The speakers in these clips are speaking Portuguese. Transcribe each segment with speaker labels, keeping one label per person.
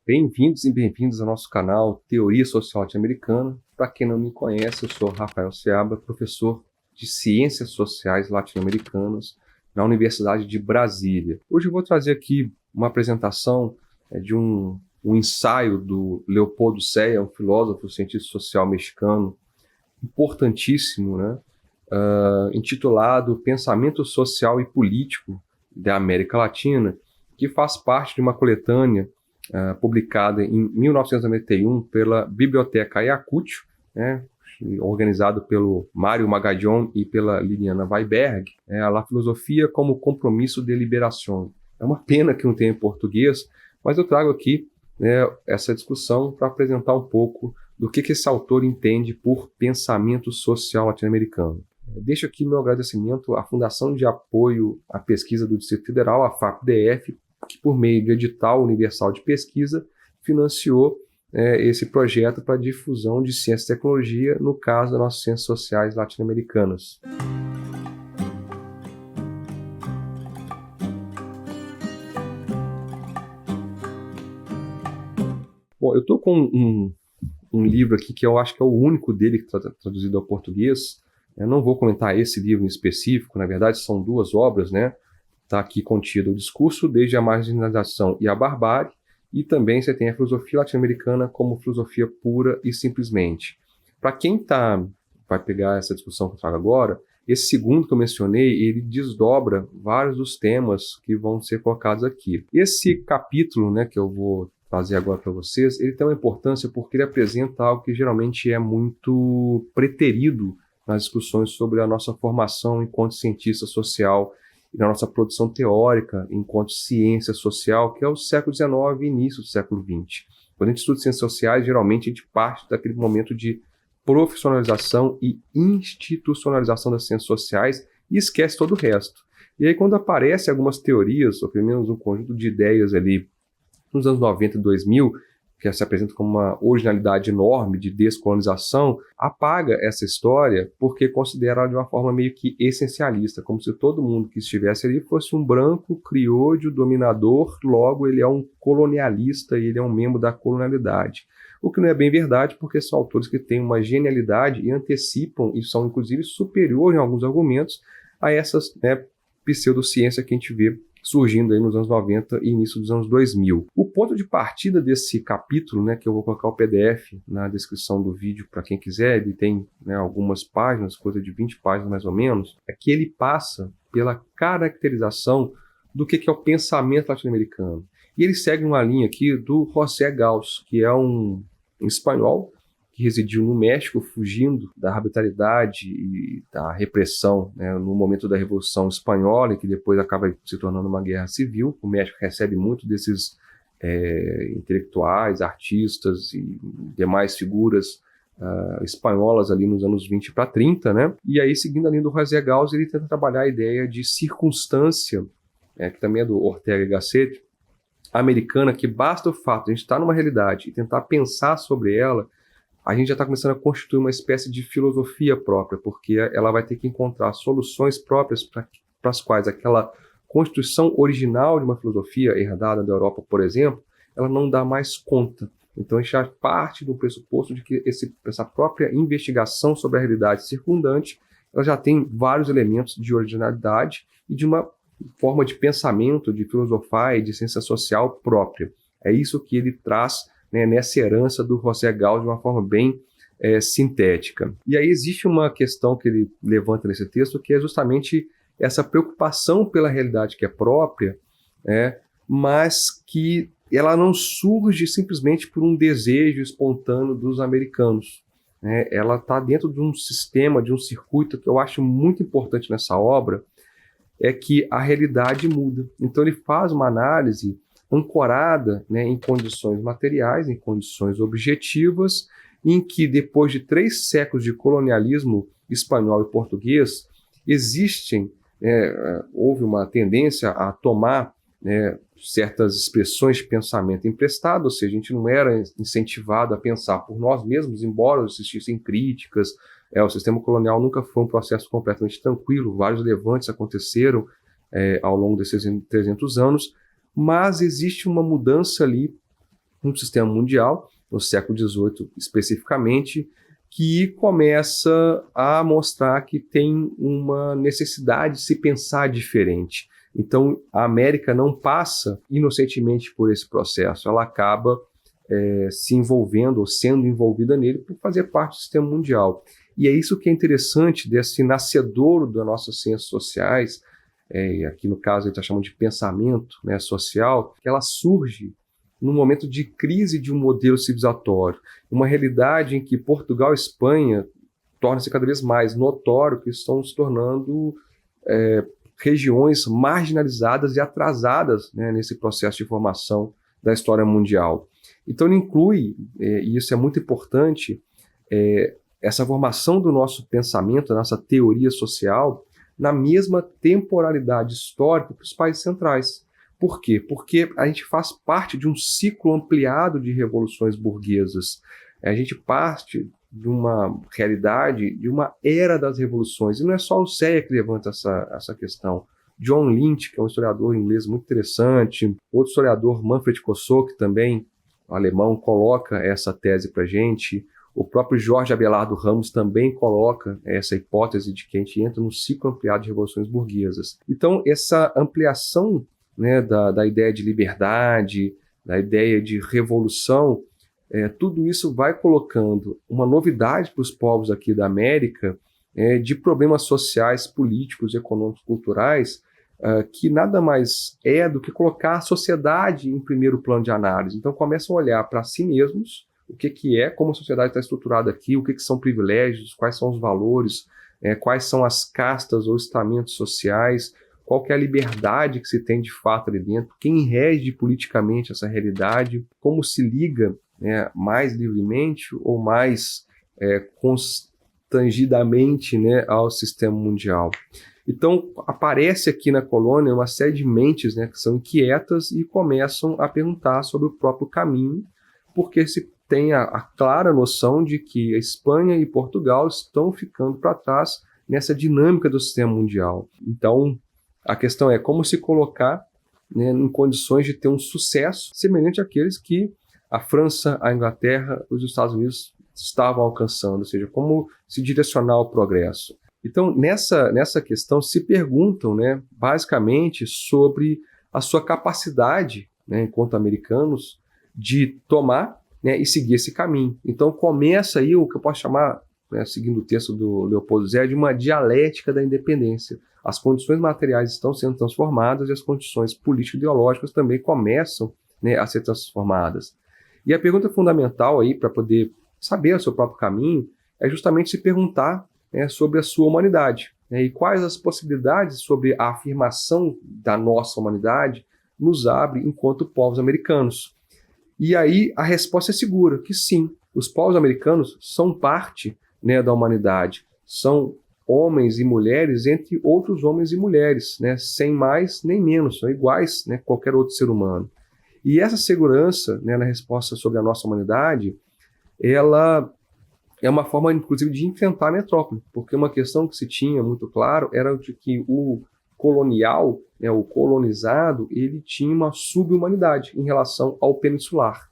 Speaker 1: Bem-vindos e bem-vindos ao nosso canal Teoria Social Latino-Americana. Para quem não me conhece, eu sou Rafael Seabra, professor de Ciências Sociais Latino-Americanas na Universidade de Brasília. Hoje eu vou trazer aqui uma apresentação de um ensaio do Leopoldo Sea, um filósofo, cientista social mexicano, importantíssimo, né? Intitulado Pensamento Social e Político da América Latina, que faz parte de uma coletânea publicada em 1991 pela Biblioteca Ayacucho, né, organizado pelo Mário Magallón e pela Liliana Weiberg, a La Filosofia como Compromisso de Liberação. É uma pena que não tenha em português, mas eu trago aqui essa discussão para apresentar um pouco do que esse autor entende por pensamento social latino-americano. Deixo aqui meu agradecimento à Fundação de Apoio à Pesquisa do Distrito Federal, a FAPDF, que por meio do Edital Universal de Pesquisa financiou esse projeto para difusão de ciência e tecnologia, no caso das nossas ciências sociais latino-americanas. Bom, eu estou com um livro aqui que eu acho que é o único dele que está traduzido ao português. Eu não vou comentar esse livro em específico, na verdade são duas obras, né? Está aqui contido o discurso desde a marginalização e a barbárie, e também você tem a filosofia latino-americana como filosofia pura e simplesmente. Para quem vai pegar essa discussão que eu trago agora, esse segundo que eu mencionei, ele desdobra vários dos temas que vão ser colocados aqui. Esse capítulo, né, que eu vou trazer agora para vocês, ele tem uma importância porque ele apresenta algo que geralmente é muito preterido nas discussões sobre a nossa formação enquanto cientista social e na nossa produção teórica enquanto ciência social, que é o século XIX e início do século XX. Quando a gente estuda ciências sociais, geralmente a gente parte daquele momento de profissionalização e institucionalização das ciências sociais e esquece todo o resto. E aí quando aparecem algumas teorias, ou pelo menos um conjunto de ideias ali nos anos 90 e 2000, que se apresenta como uma originalidade enorme de descolonização, apaga essa história porque considera ela de uma forma meio que essencialista, como se todo mundo que estivesse ali fosse um branco crioulo dominador, logo ele é um colonialista e ele é um membro da colonialidade. O que não é bem verdade, porque são autores que têm uma genialidade e antecipam e são inclusive superiores em alguns argumentos a essas pseudociência que a gente vê surgindo aí nos anos 90 e início dos anos 2000. O ponto de partida desse capítulo, que eu vou colocar o PDF na descrição do vídeo para quem quiser, ele tem algumas páginas, coisa de 20 páginas mais ou menos, é que ele passa pela caracterização do que é o pensamento latino-americano. E ele segue uma linha aqui do José Gauss, que é um espanhol que residiu no México, fugindo da arbitrariedade e da repressão no momento da Revolução Espanhola, e que depois acaba se tornando uma guerra civil. O México recebe muito desses intelectuais, artistas e demais figuras espanholas ali nos anos 20 para 30, né? E aí, seguindo a linha do José Gauss, ele tenta trabalhar a ideia de circunstância, que também é do Ortega y Gasset, americana, que basta o fato de a gente estar numa realidade e tentar pensar sobre ela, a gente já está começando a constituir uma espécie de filosofia própria, porque ela vai ter que encontrar soluções próprias para as quais aquela constituição original de uma filosofia herdada da Europa, por exemplo, ela não dá mais conta. Então a gente já parte do pressuposto de que essa própria investigação sobre a realidade circundante, ela já tem vários elementos de originalidade e de uma forma de pensamento, de filosofar e de ciência social própria. É isso que ele traz nessa herança do José Gauss de uma forma bem sintética. E aí existe uma questão que ele levanta nesse texto, que é justamente essa preocupação pela realidade que é própria, mas que ela não surge simplesmente por um desejo espontâneo dos americanos. Ela está dentro de um sistema, de um circuito que eu acho muito importante nessa obra, é que a realidade muda. Então ele faz uma análise ancorada em condições materiais, em condições objetivas, em que depois de 3 séculos de colonialismo espanhol e português, houve uma tendência a tomar certas expressões de pensamento emprestado, ou seja, a gente não era incentivado a pensar por nós mesmos, embora existissem críticas. O sistema colonial nunca foi um processo completamente tranquilo, vários levantes aconteceram ao longo desses 300 anos, mas existe uma mudança ali um sistema mundial, no século XVIII especificamente, que começa a mostrar que tem uma necessidade de se pensar diferente. Então, a América não passa inocentemente por esse processo, ela acaba se envolvendo ou sendo envolvida nele por fazer parte do sistema mundial. E é isso que é interessante desse nascedouro das nossas ciências sociais, aqui no caso a gente está chamando de pensamento, né, social, que ela surge num momento de crise de um modelo civilizatório, uma realidade em que Portugal e Espanha torna-se cada vez mais notório que estão se tornando regiões marginalizadas e atrasadas, né, nesse processo de formação da história mundial. Então ele inclui, e isso é muito importante, essa formação do nosso pensamento, da nossa teoria social, na mesma temporalidade histórica que os países centrais. Por quê? Porque a gente faz parte de um ciclo ampliado de revoluções burguesas. A gente parte de uma realidade, de uma era das revoluções. E não é só o CEA que levanta essa questão. John Lynch, que é um historiador inglês muito interessante, outro historiador, Manfred Kossock, também, alemão, coloca essa tese para a gente. O próprio Jorge Abelardo Ramos também coloca essa hipótese de que a gente entra num ciclo ampliado de revoluções burguesas. Então, essa ampliação, né, da ideia de liberdade, da ideia de revolução, tudo isso vai colocando uma novidade para os povos aqui da América de problemas sociais, políticos, econômicos, culturais, que nada mais é do que colocar a sociedade em primeiro plano de análise. Então começam a olhar para si mesmos, o que é, como a sociedade está estruturada aqui, o que são privilégios, quais são os valores, quais são as castas ou estamentos sociais, qual que é a liberdade que se tem de fato ali dentro, quem rege politicamente essa realidade, como se liga mais livremente ou mais constrangidamente, né, ao sistema mundial. Então, aparece aqui na colônia uma série de mentes, né, que são inquietas e começam a perguntar sobre o próprio caminho, porque se tem a clara noção de que a Espanha e Portugal estão ficando para trás nessa dinâmica do sistema mundial. Então, a questão é como se colocar, né, em condições de ter um sucesso semelhante àqueles que a França, a Inglaterra, os Estados Unidos estavam alcançando, ou seja, como se direcionar ao progresso. Então, nessa questão, se perguntam, né, basicamente sobre a sua capacidade, né, enquanto americanos, de tomar, né, e seguir esse caminho. Então, começa aí o que eu posso chamar, né, seguindo o texto do Leopoldo Zé, de uma dialética da independência. As condições materiais estão sendo transformadas e as condições político-ideológicas também começam, né, a ser transformadas. E a pergunta fundamental aí para poder saber o seu próprio caminho é justamente se perguntar, né, sobre a sua humanidade, né, e quais as possibilidades sobre a afirmação da nossa humanidade nos abre enquanto povos americanos. E aí a resposta é segura, que sim, os povos americanos são parte, né, da humanidade, são homens e mulheres entre outros homens e mulheres, né, sem mais nem menos, são iguais, né, a qualquer outro ser humano. E essa segurança, né, na resposta sobre a nossa humanidade, ela é uma forma, inclusive, de enfrentar a metrópole, porque uma questão que se tinha muito claro era de que o colonial, né, o colonizado, ele tinha uma subhumanidade em relação ao peninsular.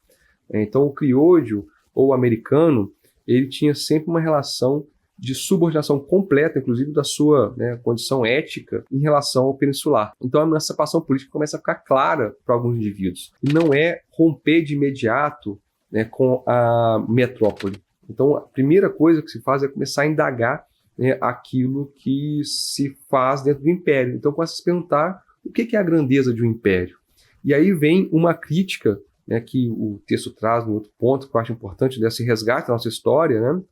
Speaker 1: Então, o crioulo ou o americano, ele tinha sempre uma relação de subordinação completa, inclusive da sua, né, condição ética em relação ao peninsular. Então a emancipação política começa a ficar clara para alguns indivíduos. E não é romper de imediato, né, com a metrópole. Então a primeira coisa que se faz é começar a indagar, né, aquilo que se faz dentro do império. Então começa a se perguntar o que é a grandeza de um império. E aí vem uma crítica, né, que o texto traz no outro ponto, que eu acho importante, desse resgate da nossa história, né,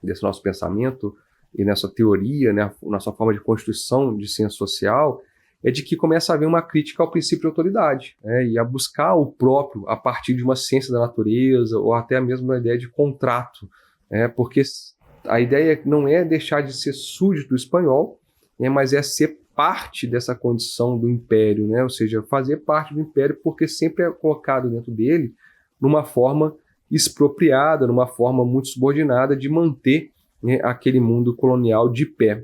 Speaker 1: desse nosso pensamento e nessa teoria, né, nossa forma de constituição de ciência social, é de que começa a haver uma crítica ao princípio de autoridade, né, e a buscar o próprio a partir de uma ciência da natureza ou até mesmo uma ideia de contrato, né, porque a ideia não é deixar de ser súdito do espanhol, né, mas é ser parte dessa condição do império, né, ou seja, fazer parte do império porque sempre é colocado dentro dele numa forma expropriada, numa forma muito subordinada de manter, né, aquele mundo colonial de pé.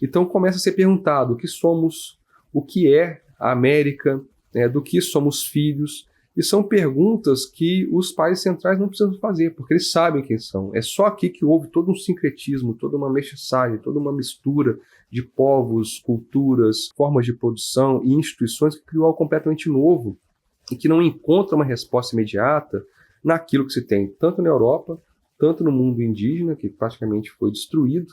Speaker 1: Então começa a ser perguntado o que somos, o que é a América, né, do que somos filhos, E são perguntas que os países centrais não precisam fazer, porque eles sabem quem são. É só aqui que houve todo um sincretismo, toda uma mestiçagem, toda uma mistura de povos, culturas, formas de produção e instituições que criou algo completamente novo e que não encontra uma resposta imediata naquilo que se tem, tanto na Europa, tanto no mundo indígena, que praticamente foi destruído,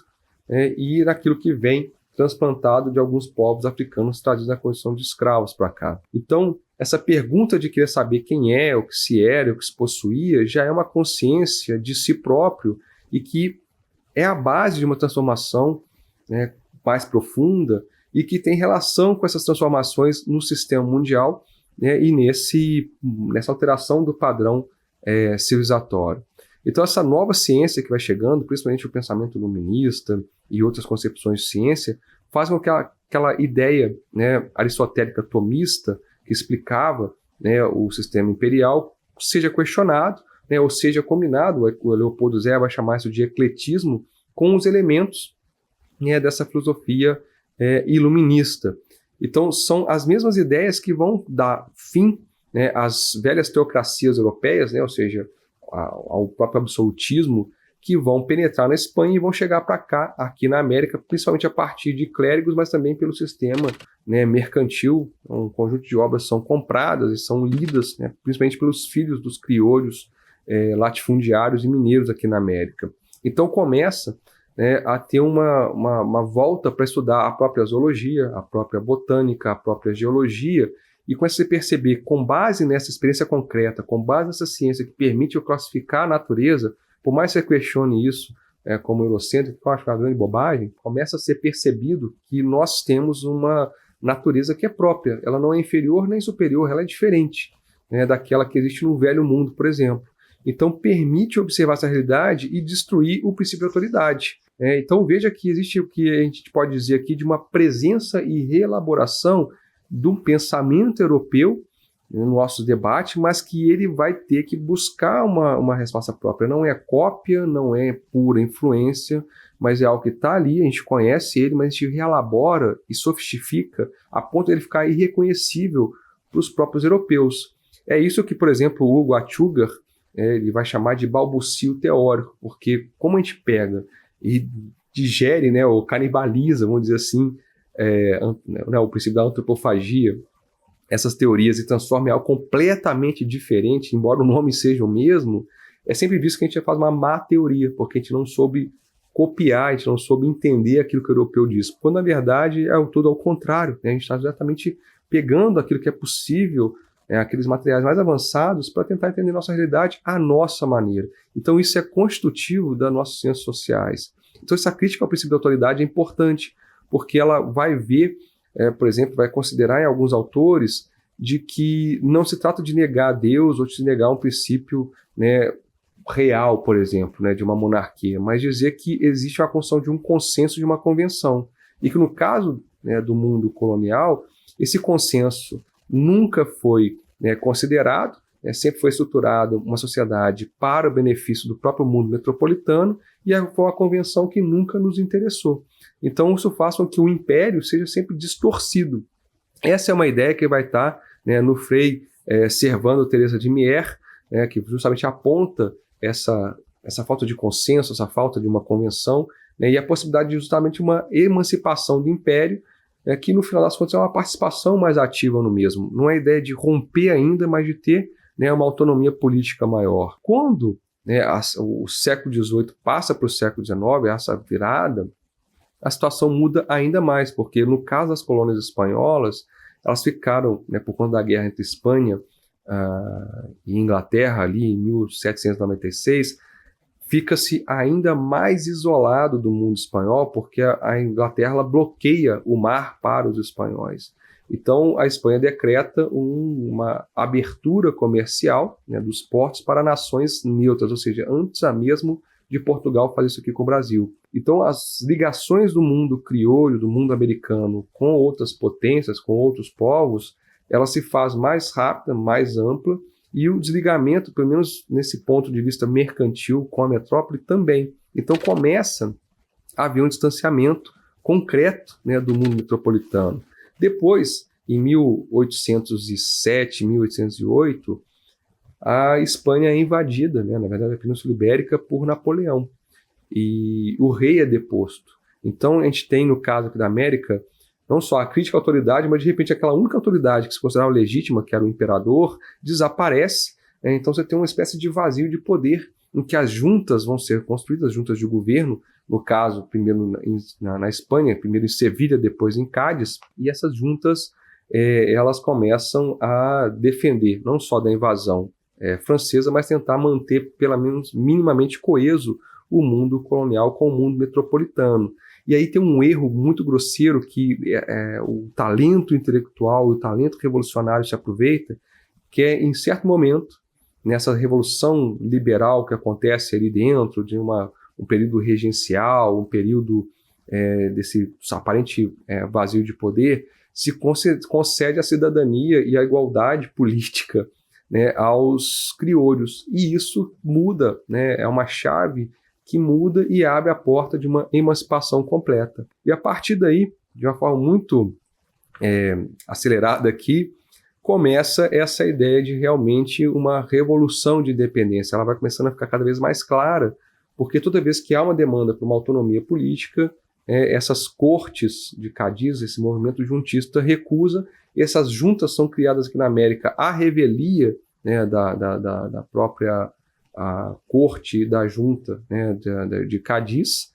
Speaker 1: e naquilo que vem transplantado de alguns povos africanos trazidos na condição de escravos para cá. Então, essa pergunta de querer saber quem é, o que se era, o que se possuía, já é uma consciência de si próprio e que é a base de uma transformação, né, mais profunda e que tem relação com essas transformações no sistema mundial, né, e nessa alteração do padrão civilizatório. Então, essa nova ciência que vai chegando, principalmente o pensamento iluminista e outras concepções de ciência, faz com que aquela ideia, né, aristotélica tomista, que explicava, né, o sistema imperial, seja questionado, né, ou seja combinado. O Leopoldo Zé vai chamar isso de ecletismo, com os elementos, né, dessa filosofia iluminista. Então, são as mesmas ideias que vão dar fim, né, às velhas teocracias europeias, né, ou seja, ao próprio absolutismo, que vão penetrar na Espanha e vão chegar para cá, aqui na América, principalmente a partir de clérigos, mas também pelo sistema, né, mercantil. Um conjunto de obras são compradas e são lidas, né, principalmente pelos filhos dos crioulos, latifundiários e mineiros aqui na América. Então começa, né, a ter uma volta para estudar a própria zoologia, a própria botânica, a própria geologia, e com você perceber, com base nessa experiência concreta, com base nessa ciência que permite eu classificar a natureza, por mais que você questione isso como eurocêntrico, que eu acho uma grande bobagem, começa a ser percebido que nós temos uma natureza que é própria. Ela não é inferior nem superior, ela é diferente, né, daquela que existe no Velho Mundo, por exemplo. Então, permite observar essa realidade e destruir o princípio de autoridade. Então, veja que existe o que a gente pode dizer aqui de uma presença e reelaboração do pensamento europeu no nosso debate, mas que ele vai ter que buscar uma resposta própria. Não é cópia, não é pura influência, mas é algo que está ali, a gente conhece ele, mas a gente reelabora e sofistifica a ponto de ele ficar irreconhecível para os próprios europeus. É isso que, por exemplo, o Hugo Achugar ele vai chamar de balbucio teórico, porque como a gente pega e digere, né, ou canibaliza, vamos dizer assim, o princípio da antropofagia, essas teorias, e transforma em algo completamente diferente, embora o nome seja o mesmo, é sempre visto que a gente faz uma má teoria, porque a gente não soube copiar, a gente não soube entender aquilo que o europeu diz, quando na verdade é tudo ao contrário, né? A gente está exatamente pegando aquilo que é possível, aqueles materiais mais avançados, para tentar entender nossa realidade à nossa maneira. Então isso é constitutivo das nossas ciências sociais. Então essa crítica ao princípio da autoridade é importante, porque ela vai ver, por exemplo, vai considerar em alguns autores de que não se trata de negar a Deus ou de se negar um princípio, né, real, por exemplo, né, de uma monarquia, mas dizer que existe uma construção de um consenso, de uma convenção. E que no caso, né, do mundo colonial, esse consenso nunca foi, né, considerado, né, sempre foi estruturado uma sociedade para o benefício do próprio mundo metropolitano, e foi uma convenção que nunca nos interessou. Então isso faz com que o império seja sempre distorcido. Essa é uma ideia que vai estar, né, no Frei Servando Teresa de Mier, né, que justamente aponta essa falta de consenso, essa falta de uma convenção, né, e a possibilidade de justamente uma emancipação do império, que no final das contas é uma participação mais ativa no mesmo. Não é a ideia de romper ainda, mas de ter, né, uma autonomia política maior. Quando, né, o século XVIII passa para o século XIX, essa virada, a situação muda ainda mais, porque no caso das colônias espanholas, elas ficaram, né, por conta da guerra entre Espanha e Inglaterra, ali em 1796, fica-se ainda mais isolado do mundo espanhol, porque a Inglaterra ela bloqueia o mar para os espanhóis. Então, a Espanha decreta uma abertura comercial, né, dos portos para nações neutras, ou seja, antes mesmo de Portugal fazer isso aqui com o Brasil. Então, as ligações do mundo crioulo, do mundo americano, com outras potências, com outros povos, ela se faz mais rápida, mais ampla, e o desligamento, pelo menos nesse ponto de vista mercantil, com a metrópole também. Então, começa a haver um distanciamento concreto, né, do mundo metropolitano. Depois, em 1807, 1808, a Espanha é invadida, né, na verdade a Península Ibérica, por Napoleão, e o rei é deposto. Então a gente tem, no caso aqui da América, não só a crítica à autoridade, mas de repente aquela única autoridade que se considerava legítima, que era o imperador, desaparece. Então você tem uma espécie de vazio de poder, em que as juntas vão ser construídas, juntas de governo, no caso, primeiro na Espanha, primeiro em Sevilha, depois em Cádiz, e essas juntas elas começam a defender, não só da invasão francesa, mas tentar manter, pelo menos minimamente coeso, o mundo colonial com o mundo metropolitano. E aí tem um erro muito grosseiro que o talento intelectual, o talento revolucionário se aproveita, que é, em certo momento, nessa revolução liberal que acontece ali dentro de um período regencial, um período desse aparente vazio de poder, se concede a cidadania e a igualdade política, né, aos crioulos. E isso muda, né, é uma chave que muda e abre a porta de uma emancipação completa. E a partir daí, de uma forma muito acelerada aqui, começa essa ideia de realmente uma revolução de independência. Ela vai começando a ficar cada vez mais clara, porque toda vez que há uma demanda por uma autonomia política, essas cortes de Cádiz, esse movimento juntista, recusa. Essas juntas são criadas aqui na América à revelia, né, da própria corte da junta, né, de Cádiz,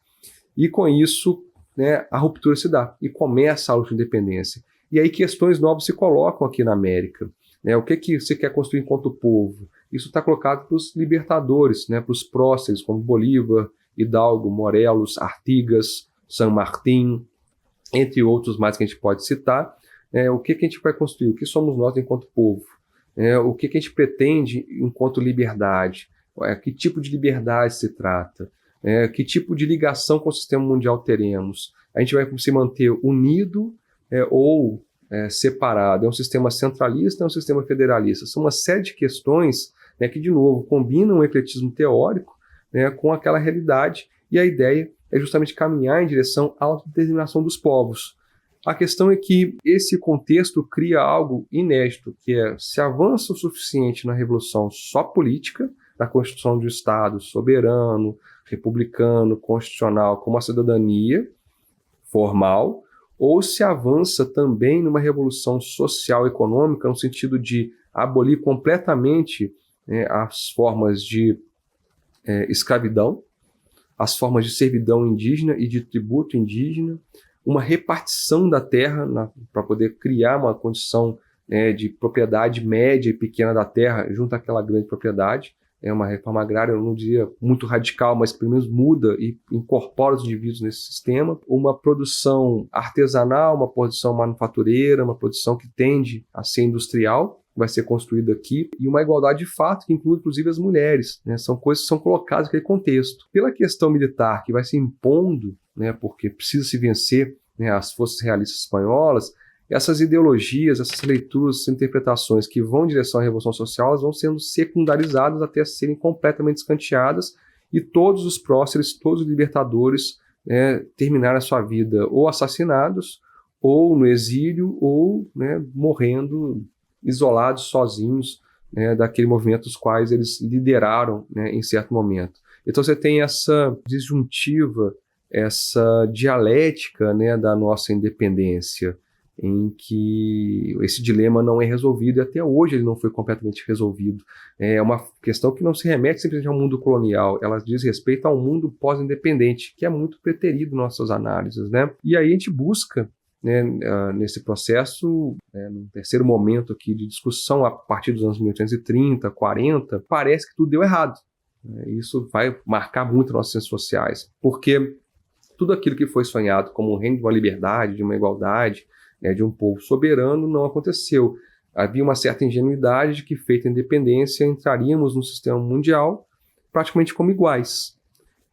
Speaker 1: e com isso, né, a ruptura se dá e começa a luta de independência. E aí questões novas se colocam aqui na América, né? O que você quer construir enquanto povo? Isso está colocado para os libertadores, né, para os próceres, como Bolívar, Hidalgo, Morelos, Artigas, San Martín, entre outros mais que a gente pode citar. O que a gente vai construir? O que somos nós enquanto povo? O que a gente pretende enquanto liberdade? Que tipo de liberdade se trata? Que tipo de ligação com o sistema mundial teremos? A gente vai se manter unido ou separado? É um sistema centralista, é um sistema federalista? São uma série de questões, né, que, de novo, combinam o ecletismo teórico, né, com aquela realidade, e a ideia é justamente caminhar em direção à autodeterminação dos povos. A questão é que esse contexto cria algo inédito, que se avança o suficiente na revolução só política, na construção de um Estado soberano, republicano, constitucional, com uma cidadania formal, ou se avança também numa revolução social e econômica, no sentido de abolir completamente as formas de escravidão, as formas de servidão indígena e de tributo indígena, uma repartição da terra para poder criar uma condição de propriedade média e pequena da terra junto àquela grande propriedade. É uma reforma agrária, eu não diria muito radical, mas que pelo menos muda e incorpora os indivíduos nesse sistema. Uma produção artesanal, uma produção manufatureira, uma produção que tende a ser industrial, vai ser construída aqui, e uma igualdade de fato que inclui inclusive as mulheres, né? São coisas que são colocadas naquele contexto. Pela questão militar que vai se impondo, né, porque precisa se vencer, né, as forças realistas espanholas, essas ideologias, essas leituras, essas interpretações que vão em direção à revolução social, elas vão sendo secundarizadas até serem completamente escanteadas, e todos os próceres, todos os libertadores terminaram a sua vida ou assassinados, ou no exílio, ou, né, morrendo isolados, sozinhos, né, daquele movimento dos quais eles lideraram, né, em certo momento. Então você tem essa disjuntiva, essa dialética, né, da nossa independência, em que esse dilema não é resolvido, e até hoje ele não foi completamente resolvido. É uma questão que não se remete simplesmente ao mundo colonial, ela diz respeito ao mundo pós-independente, que é muito preterido nas nossas análises, né? E aí a gente busca, né, nesse processo, no terceiro momento aqui de discussão, a partir dos anos 1830, 40, parece que tudo deu errado. Isso vai marcar muito nossas ciências sociais, porque tudo aquilo que foi sonhado como um reino de uma liberdade, de uma igualdade, de um povo soberano, não aconteceu. Havia uma certa ingenuidade de que, feita a independência, entraríamos no sistema mundial praticamente como iguais.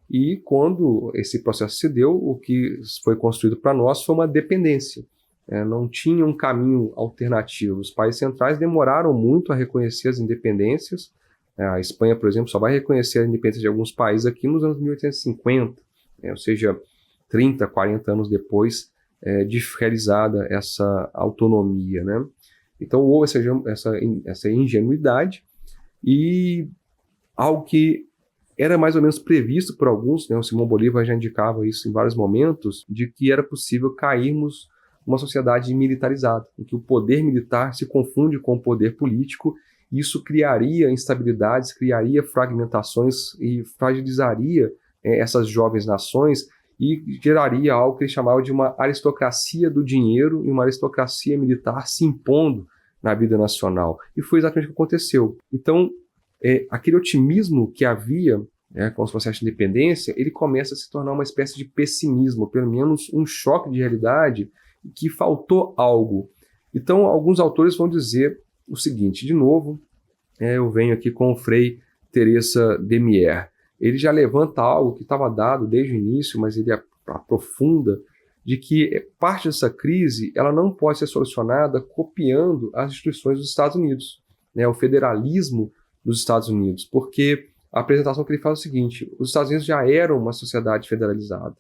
Speaker 1: E quando esse processo se deu, o que foi construído para nós foi uma dependência. Não tinha um caminho alternativo. Os países centrais demoraram muito a reconhecer as independências. A Espanha, por exemplo, só vai reconhecer a independência de alguns países aqui nos anos 1850, ou seja, 30, 40 anos depois de realizada essa autonomia, né? Então houve essa ingenuidade, e algo que era mais ou menos previsto por alguns, né, o Simão Bolívar já indicava isso em vários momentos, de que era possível cairmos numa sociedade militarizada, em que o poder militar se confunde com o poder político, e isso criaria instabilidades, criaria fragmentações e fragilizaria essas jovens nações e geraria algo que ele chamava de uma aristocracia do dinheiro e uma aristocracia militar se impondo na vida nacional. E foi exatamente o que aconteceu. Então, aquele otimismo que havia com os processos de independência, ele começa a se tornar uma espécie de pessimismo, pelo menos um choque de realidade, que faltou algo. Então, alguns autores vão dizer o seguinte, de novo, eu venho aqui com o Frei Teresa de Mier. Ele já levanta algo que estava dado desde o início, mas ele aprofunda, de que parte dessa crise ela não pode ser solucionada copiando as instituições dos Estados Unidos, o federalismo dos Estados Unidos, porque a apresentação que ele faz é o seguinte, os Estados Unidos já eram uma sociedade federalizada,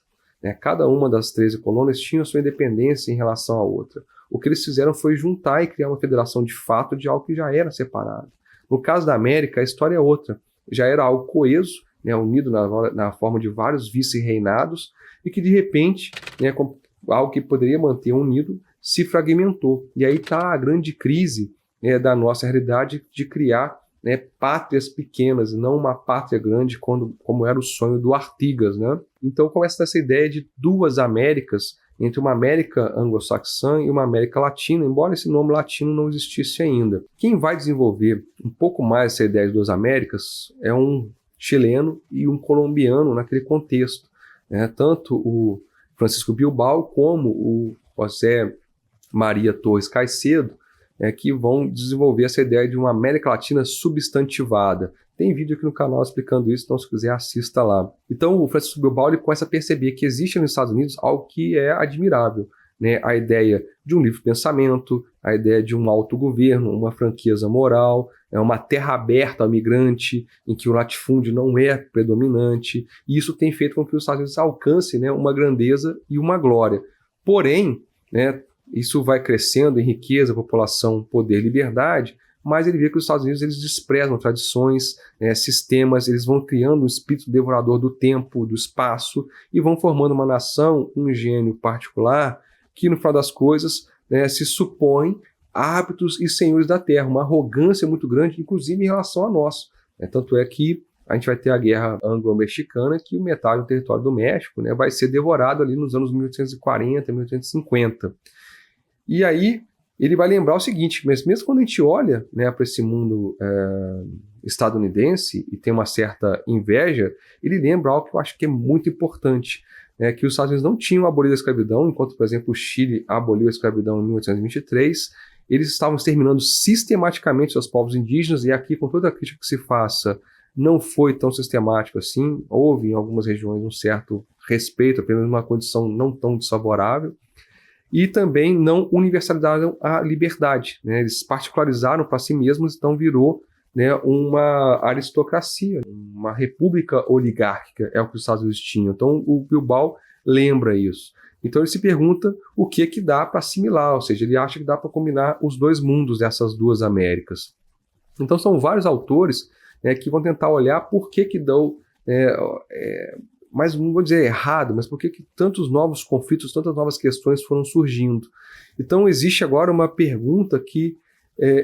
Speaker 1: cada uma das 13 colônias tinha sua independência em relação à outra. O que eles fizeram foi juntar e criar uma federação de fato de algo que já era separado. No caso da América, a história é outra, já era algo coeso, unido na forma de vários vice-reinados, e que de repente, algo que poderia manter unido, se fragmentou. E aí está a grande crise da nossa realidade de criar pátrias pequenas, não uma pátria grande como era o sonho do Artigas. Então começa essa ideia de duas Américas, entre uma América anglo-saxã e uma América latina, embora esse nome latino não existisse ainda. Quem vai desenvolver um pouco mais essa ideia de duas Américas é um chileno e um colombiano naquele contexto. Tanto o Francisco Bilbao como o José Maria Torres Caicedo, que vão desenvolver essa ideia de uma América Latina substantivada. Tem vídeo aqui no canal explicando isso, então se quiser assista lá. Então o Francisco Bilbao ele começa a perceber que existe nos Estados Unidos algo que é admirável, a ideia de um livre pensamento, a ideia de um autogoverno, uma franqueza moral, uma terra aberta ao migrante, em que o latifúndio não é predominante, e isso tem feito com que os Estados Unidos alcancem uma grandeza e uma glória. Porém, isso vai crescendo em riqueza, população, poder, liberdade, mas ele vê que os Estados Unidos eles desprezam tradições, sistemas, eles vão criando um espírito devorador do tempo, do espaço, e vão formando uma nação, um gênio particular, que no final das coisas se supõe árbitros e senhores da terra, uma arrogância muito grande, inclusive em relação a nós. Tanto é que a gente vai ter a guerra anglo-mexicana, que metade do território do México vai ser devorado ali nos anos 1840, 1850. E aí ele vai lembrar o seguinte, mas mesmo quando a gente olha para esse mundo estadunidense e tem uma certa inveja, ele lembra algo que eu acho que é muito importante, que os Estados Unidos não tinham abolido a escravidão, enquanto, por exemplo, o Chile aboliu a escravidão em 1823, eles estavam exterminando sistematicamente seus povos indígenas, e aqui, com toda a crítica que se faça, não foi tão sistemático assim, houve em algumas regiões um certo respeito, apenas uma condição não tão desfavorável, e também não universalizaram a liberdade, eles particularizaram para si mesmos, então virou uma aristocracia, uma república oligárquica, é o que os Estados Unidos tinham. Então o Bilbao lembra isso. Então ele se pergunta o que dá para assimilar, ou seja, ele acha que dá para combinar os dois mundos dessas duas Américas. Então são vários autores que vão tentar olhar por que dão, mas não vou dizer errado, mas por que tantos novos conflitos, tantas novas questões foram surgindo. Então existe agora uma pergunta que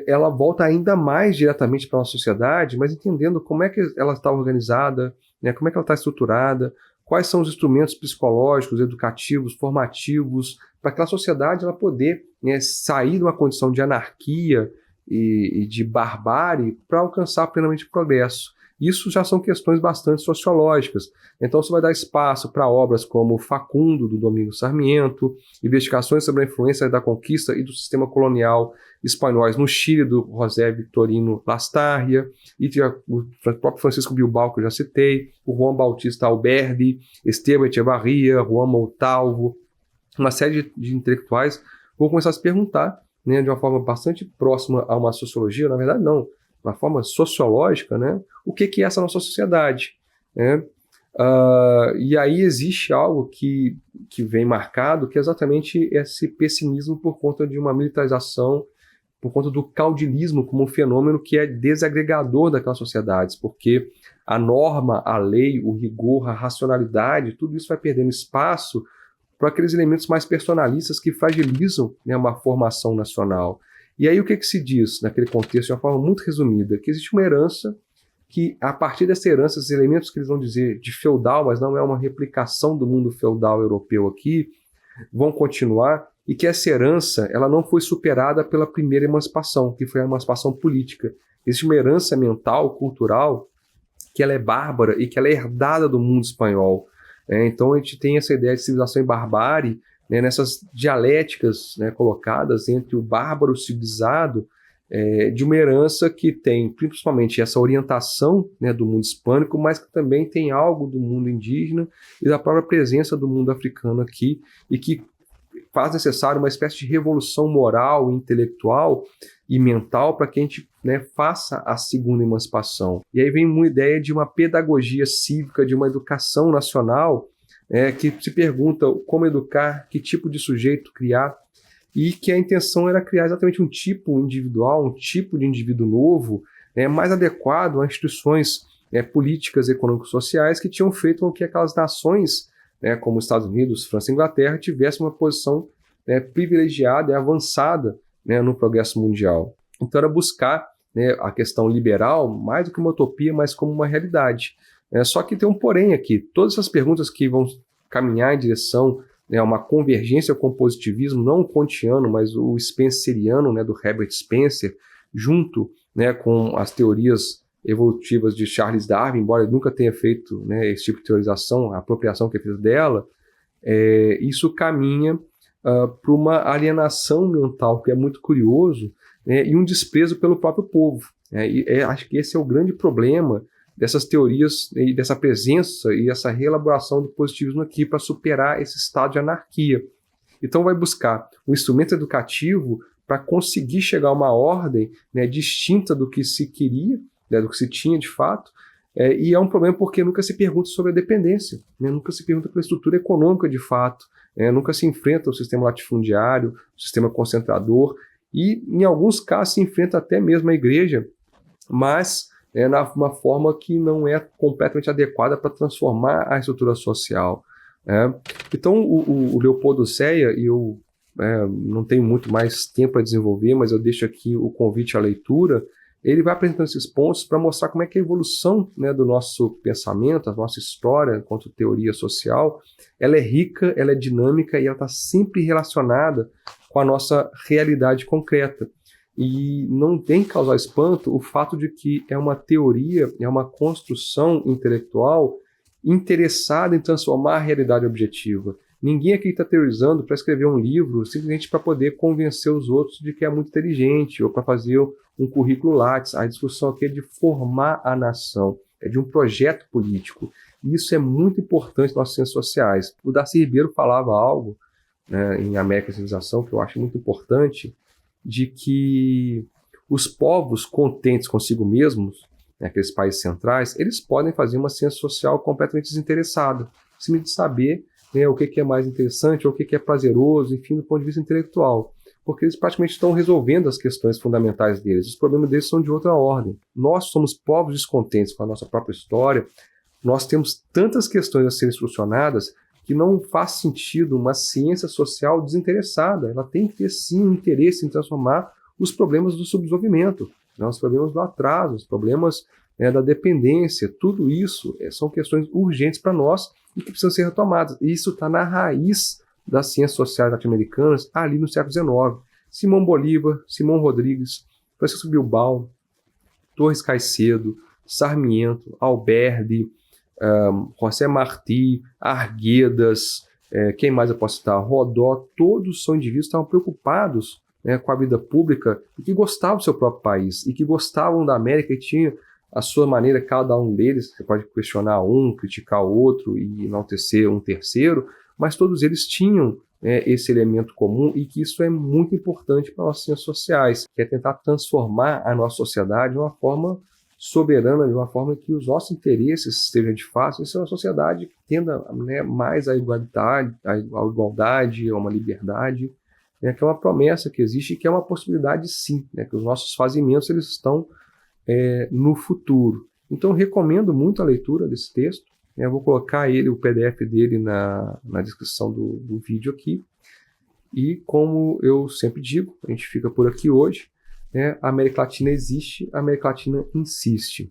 Speaker 1: ela volta ainda mais diretamente para a nossa sociedade, mas entendendo como é que ela está organizada, como é que ela está estruturada, quais são os instrumentos psicológicos, educativos, formativos, para aquela sociedade ela poder sair de uma condição de anarquia e de barbárie para alcançar plenamente o progresso. Isso já são questões bastante sociológicas. Então você vai dar espaço para obras como Facundo, do Domingos Sarmiento, investigações sobre a influência da conquista e do sistema colonial espanhóis no Chile, do José Victorino Lastarria, e o próprio Francisco Bilbao, que eu já citei, o Juan Bautista Alberdi, Esteban Echevarria, Juan Montalvo, uma série de intelectuais vão começar a se perguntar, de uma forma bastante próxima a uma sociologia, na verdade não, uma forma sociológica, o que é essa nossa sociedade. E aí existe algo que vem marcado, que é exatamente esse pessimismo por conta de uma militarização por conta do caudilismo como um fenômeno que é desagregador daquelas sociedades, porque a norma, a lei, o rigor, a racionalidade, tudo isso vai perdendo espaço para aqueles elementos mais personalistas que fragilizam, né, uma formação nacional. E aí o que se diz naquele contexto, de uma forma muito resumida? Que existe uma herança que, a partir dessa herança, esses elementos que eles vão dizer de feudal, mas não é uma replicação do mundo feudal europeu aqui, vão continuar, e que essa herança ela não foi superada pela primeira emancipação, que foi a emancipação política. Existe uma herança mental, cultural, que ela é bárbara e que ela é herdada do mundo espanhol. Então a gente tem essa ideia de civilização e barbárie, né, nessas dialéticas, né, colocadas entre o bárbaro e o civilizado, de uma herança que tem principalmente essa orientação, né, do mundo hispânico, mas que também tem algo do mundo indígena e da própria presença do mundo africano aqui, e que faz necessário uma espécie de revolução moral, intelectual e mental para que a gente, né, faça a segunda emancipação. E aí vem uma ideia de uma pedagogia cívica, de uma educação nacional, que se pergunta como educar, que tipo de sujeito criar, e que a intenção era criar exatamente um tipo individual, um tipo de indivíduo novo, mais adequado a instituições políticas, econômicas, sociais que tinham feito com que aquelas nações, como os Estados Unidos, França e Inglaterra, tivessem uma posição privilegiada e avançada, no progresso mundial. Então era buscar, a questão liberal mais do que uma utopia, mas como uma realidade. Só que tem um porém aqui. Todas essas perguntas que vão caminhar em direção a uma convergência com o positivismo, não o kantiano, mas o spenceriano, do Herbert Spencer, junto, com as teorias evolutivas de Charles Darwin, embora ele nunca tenha feito, esse tipo de teorização, a apropriação que ele fez dela, isso caminha para uma alienação mental, que é muito curioso, e um desprezo pelo próprio povo. Acho que esse é o grande problema dessas teorias e dessa presença e essa reelaboração do positivismo aqui para superar esse estado de anarquia. Então vai buscar um instrumento educativo para conseguir chegar a uma ordem, distinta do que se queria, do que se tinha de fato, e é um problema porque nunca se pergunta sobre a dependência, nunca se pergunta pela estrutura econômica de fato, nunca se enfrenta o sistema latifundiário, o sistema concentrador, e em alguns casos se enfrenta até mesmo a igreja, mas uma forma que não é completamente adequada para transformar a estrutura social. Então o Leopoldo Oséia, e eu não tenho muito mais tempo para desenvolver, mas eu deixo aqui o convite à leitura, ele vai apresentando esses pontos para mostrar como é que a evolução, do nosso pensamento, a nossa história enquanto teoria social, ela é rica, ela é dinâmica e ela está sempre relacionada com a nossa realidade concreta. E não tem que causar espanto o fato de que é uma teoria, é uma construção intelectual interessada em transformar a realidade objetiva. Ninguém aqui está teorizando para escrever um livro simplesmente para poder convencer os outros de que é muito inteligente ou para fazer um currículo Lattes. A discussão aqui é de formar a nação, é de um projeto político. E isso é muito importante nas ciências sociais. O Darcy Ribeiro falava algo, em América e Civilização, que eu acho muito importante, de que os povos contentes consigo mesmos, aqueles países centrais, eles podem fazer uma ciência social completamente desinteressada, simplesmente saber o que é mais interessante, ou o que é prazeroso, enfim, do ponto de vista intelectual, porque eles praticamente estão resolvendo as questões fundamentais deles, os problemas deles são de outra ordem. Nós somos povos descontentes com a nossa própria história, nós temos tantas questões a serem solucionadas que não faz sentido uma ciência social desinteressada. Ela tem que ter, sim, um interesse em transformar os problemas do subdesenvolvimento, os problemas do atraso, os problemas da dependência. Tudo isso são questões urgentes para nós e que precisam ser retomadas. E isso está na raiz das ciências sociais latino-americanas, ali no século XIX. Simão Bolívar, Simão Rodrigues, Francisco Bilbao, Torres Caicedo, Sarmiento, Alberdi, José Martí, Arguedas, quem mais eu posso citar? Rodó, todos são indivíduos que estavam preocupados com a vida pública e que gostavam do seu próprio país e que gostavam da América e tinham a sua maneira, cada um deles. Você pode questionar um, criticar o outro e enaltecer um terceiro, mas todos eles tinham esse elemento comum e que isso é muito importante para as ciências sociais, que é tentar transformar a nossa sociedade de uma forma soberana, de uma forma que os nossos interesses estejam de fato. Isso é uma sociedade que tenda mais à igualdade, a uma liberdade, né, que é uma promessa que existe e que é uma possibilidade sim, né, que os nossos fazimentos eles estão no futuro. Então, recomendo muito a leitura desse texto. Eu vou colocar o PDF dele na descrição do vídeo aqui. E como eu sempre digo, a gente fica por aqui hoje. A América Latina existe, a América Latina insiste.